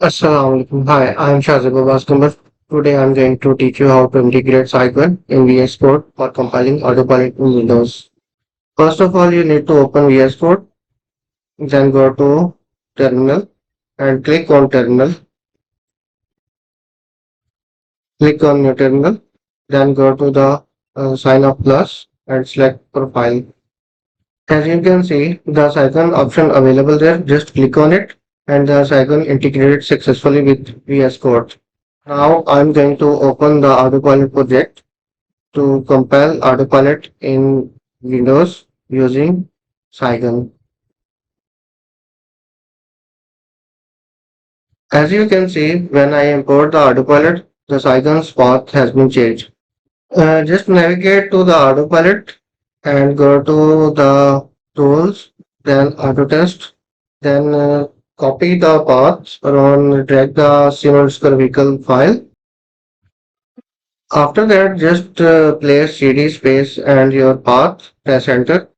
Assalamu alaikum. Hi, I'm Shazib. Today I'm going to teach you how to integrate Cygwin in VS Code for compiling autopilot in Windows. First of all, you need to open VS Code, then go to Terminal and click on Terminal. Click on New Terminal, then go to the sign up plus and select Profile. As you can see, the Cygwin option available there. Just click on it, and the Cygwin integrated successfully with VS Code. Now I'm going to open the Autopilot project to compile Autopilot in Windows using Cygwin. As you can see, when I import the Autopilot, the Cygwin's path has been changed. Just navigate to the Autopilot and go to the tools, then Autotest, then copy the path and drag the Siemens vehicle file. After that, just place cd space and your path, press enter.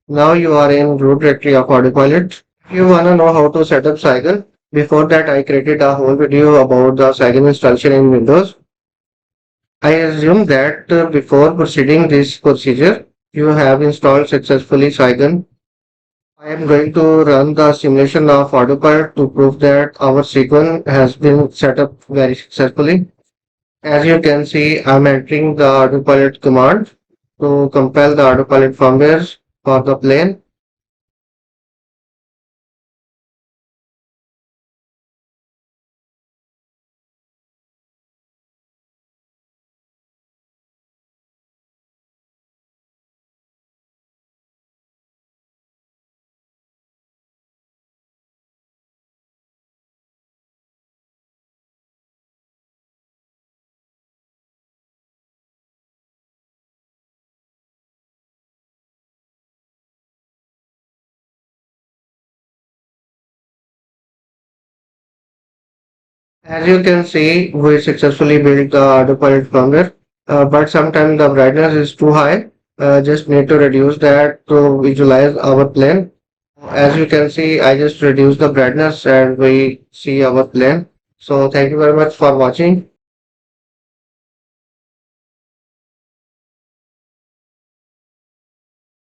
Now you are in root directory of Autopilot. If you wanna know how to set up Cygwin, before that I created a whole video about the Cygwin installation in Windows. I assume that before proceeding this procedure, you have installed successfully Cygwin. I am going to run the simulation of Autopilot to prove that our Cygwin has been set up very successfully. As you can see, I'm entering the Autopilot command to compile the Autopilot firmware for the plane. As you can see, we successfully built the autopilot firmware, but sometimes the brightness is too high. Just need to reduce that to visualize our plane. As you can see, I just reduced the brightness and we see our plane. So thank you very much for watching.